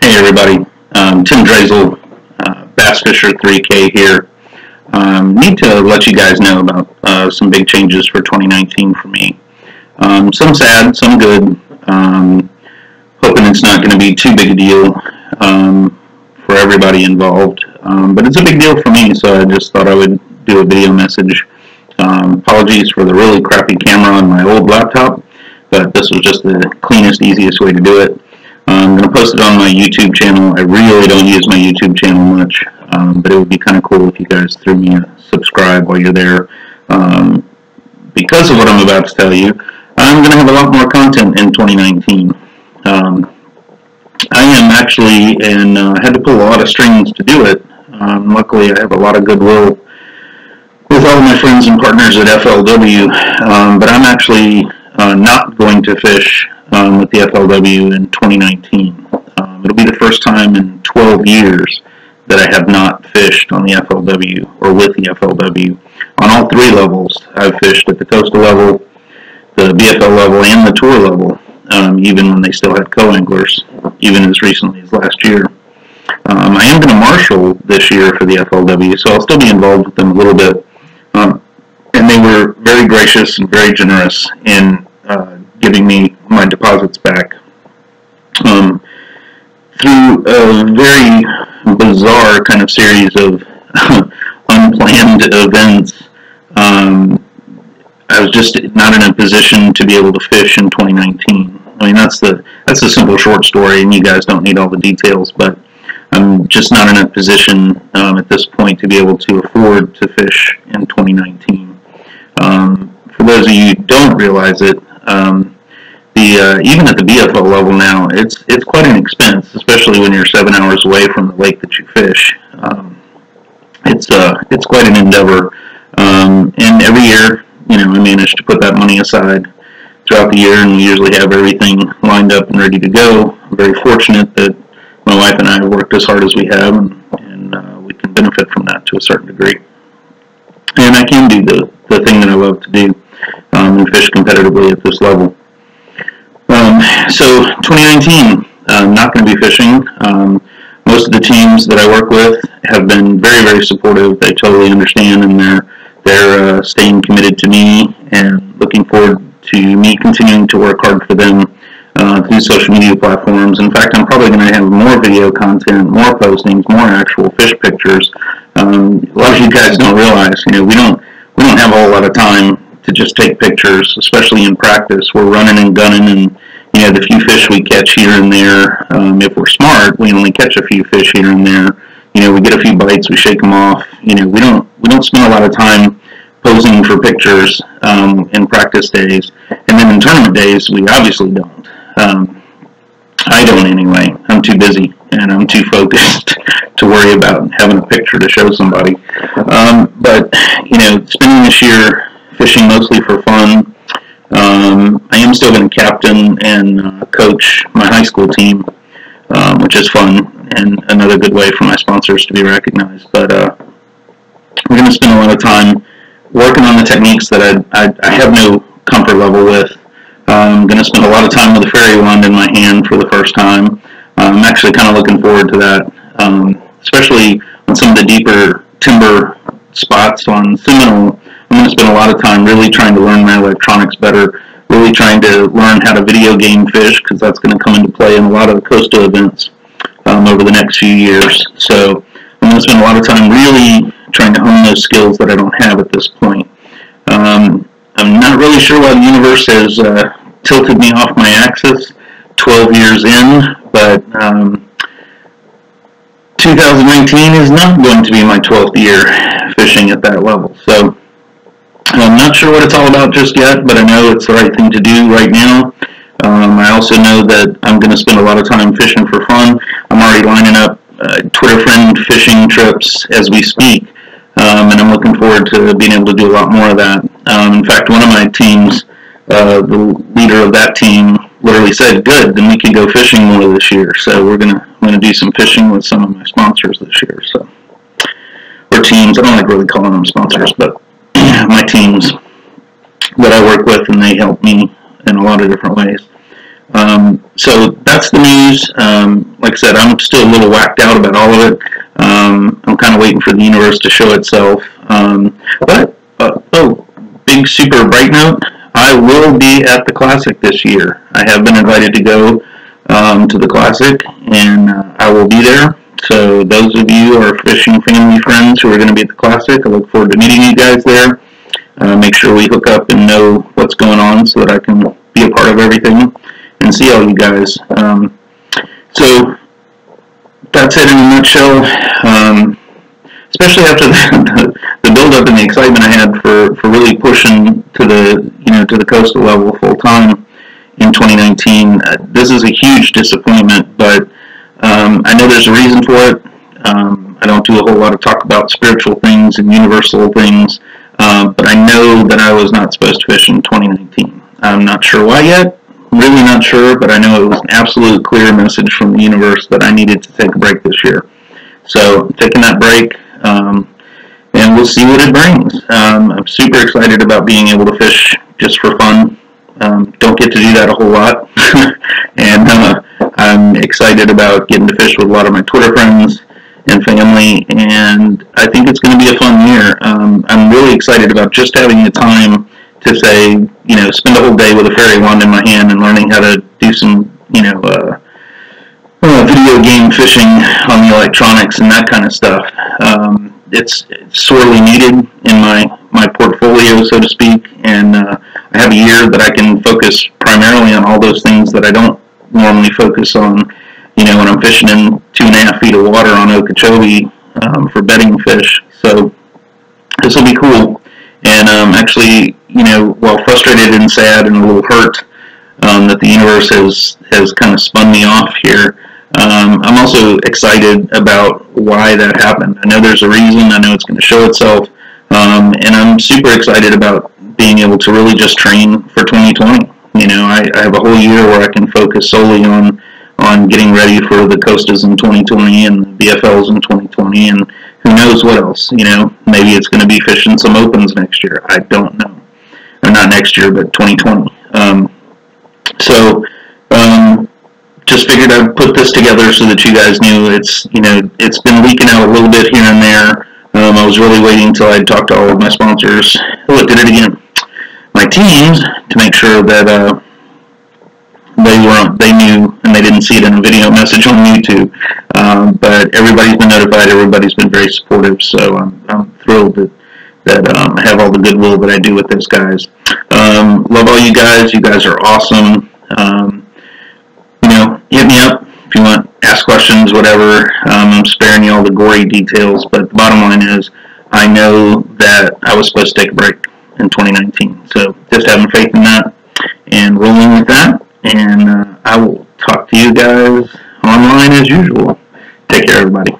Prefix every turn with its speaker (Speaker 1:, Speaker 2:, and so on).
Speaker 1: Hey everybody, Tim Drazel, Bass Fisher 3K here. Need to let you guys know about some big changes for 2019 for me. Some sad, some good. Hoping it's not going to be too big a deal for everybody involved. But it's a big deal for me, so I just thought I would do a video message. Apologies for the really crappy camera on my old laptop, but this was just the cleanest, easiest way to do it. I'm going to post it on my YouTube channel. I really don't use my YouTube channel much, but it would be kind of cool if you guys threw me a subscribe while you're there. Because of what I'm about to tell you, I'm going to have a lot more content in 2019. I am actually, and had to pull a lot of strings to do it. Luckily, I have a lot of goodwill with all of my friends and partners at FLW, but I'm actually not going to fish with the FLW in 2019. It'll be the first time in 12 years that I have not fished on the FLW or with the FLW. On all three levels, I've fished at the coastal level, the BFL level, and the tour level, even when they still had co-anglers, even as recently as last year. I am going to marshal this year for the FLW, so I'll still be involved with them a little bit. And they were very gracious and very generous in giving me my deposits back. Through a very bizarre kind of series of unplanned events, I was just not in a position to be able to fish in 2019. I mean, that's the simple short story, and you guys don't need all the details, but I'm just not in a position at this point to be able to afford to fish in 2019. For those of you who don't realize it, even at the BFL level now, it's quite an expense, especially when you're 7 hours away from the lake that you fish. It's quite an endeavor, and every year, I manage to put that money aside throughout the year, and we usually have everything lined up and ready to go. I'm very fortunate that my wife and I have worked as hard as we have, and we can benefit from that to a certain degree. And I can do the thing that I love to do, and fish competitively at this level. So 2019, I'm not going to be fishing. Most of the teams that I work with have been very, very supportive. They totally understand, and they're staying committed to me and looking forward to me continuing to work hard for them through social media platforms. In fact, I'm probably going to have more video content, more postings, more actual fish pictures. A lot of you guys don't realize, we don't have a whole lot of time to just take pictures, especially in practice. We're running and gunning, and the few fish we catch here and there, if we're smart, we only catch a few fish here and there. We get a few bites, we shake them off. We don't spend a lot of time posing for pictures in practice days, and then in tournament days, we obviously don't. I don't anyway. I'm too busy, and I'm too focused to worry about having a picture to show somebody. But spending this year fishing mostly for fun. I am still going to captain and coach my high school team, which is fun and another good way for my sponsors to be recognized. But we're going to spend a lot of time working on the techniques that I have no comfort level with. I'm going to spend a lot of time with a fairy wand in my hand for the first time. I'm actually kind of looking forward to that, especially on some of the deeper timber spots on Seminole. I'm going to spend a lot of time really trying to learn my electronics better, really trying to learn how to video game fish, because that's going to come into play in a lot of the coastal events over the next few years. So I'm going to spend a lot of time really trying to hone those skills that I don't have at this point. I'm not really sure why the universe has tilted me off my axis 12 years in, but 2019 is not going to be my 12th year fishing at that level. So I'm not sure what it's all about just yet, but I know it's the right thing to do right now. I also know that I'm going to spend a lot of time fishing for fun. I'm already lining up Twitter friend fishing trips as we speak, and I'm looking forward to being able to do a lot more of that. In fact, one of my teams, the leader of that team, literally said, "Good, then we can go fishing more this year." So I'm gonna do some fishing with some of my sponsors this year. So, or teams. I don't like really calling them sponsors, but my teams that I work with, and they help me in a lot of different ways. So that's the news. like I said, I'm still a little whacked out about all of it. I'm kind of waiting for the universe to show itself. Big super bright note, I will be at the Classic this year. I have been invited to go to the Classic, and I will be there. So those of you who are fishing family friends who are going to be at the Classic, I look forward to meeting you guys there. Make sure we hook up and know what's going on so that I can be a part of everything and see all you guys. So that's it in a nutshell. Especially after the build-up and the excitement I had for really pushing to the coastal level full time in 2019. This is a huge disappointment, but I know there's a reason for it. I don't do a whole lot of talk about spiritual things and universal things, but I know that I was not supposed to fish in 2019. I'm not sure why yet. Really not sure, but I know it was an absolute clear message from the universe that I needed to take a break this year. So taking that break, and we'll see what it brings. I'm super excited about being able to fish just for fun. Don't get to do that a whole lot. And I'm excited about getting to fish with a lot of my Twitter friends and family, and I think it's going to be a fun year. I'm really excited about just having the time to say, spend a whole day with a fairy wand in my hand and learning how to do some, video game fishing on the electronics and that kind of stuff. It's sorely needed in my portfolio, so to speak, and I have a year that I can focus primarily on all those things that I don't normally focus on, when I'm fishing in 2.5 feet of water on Okeechobee for bedding fish. So this will be cool. And actually, while frustrated and sad and a little hurt that the universe has kind of spun me off here, I'm also excited about why that happened. I know there's a reason. I know it's going to show itself. And I'm super excited about being able to really just train for 2020. I have a whole year where I can focus solely on getting ready for the Costas in 2020 and the BFLs in 2020, and who knows what else. Maybe it's going to be fishing some opens next year. I don't know. Or not next year, but 2020. Just figured I'd put this together so that you guys knew it's been leaking out a little bit here and there. I was really waiting until I'd talked to all of my sponsors. Oh, I did it again. My teams, to make sure that they knew and they didn't see it in a video message on YouTube. But everybody's been notified. Everybody's been very supportive. So I'm thrilled that I have all the goodwill that I do with those guys. Love all you guys. You guys are awesome. Hit me up if you want, ask questions, whatever. I'm sparing you all the gory details, but the bottom line is I know that I was supposed to take a break in 2019. So just having faith in that and rolling with that, and I will talk to you guys online as usual. Take care, everybody.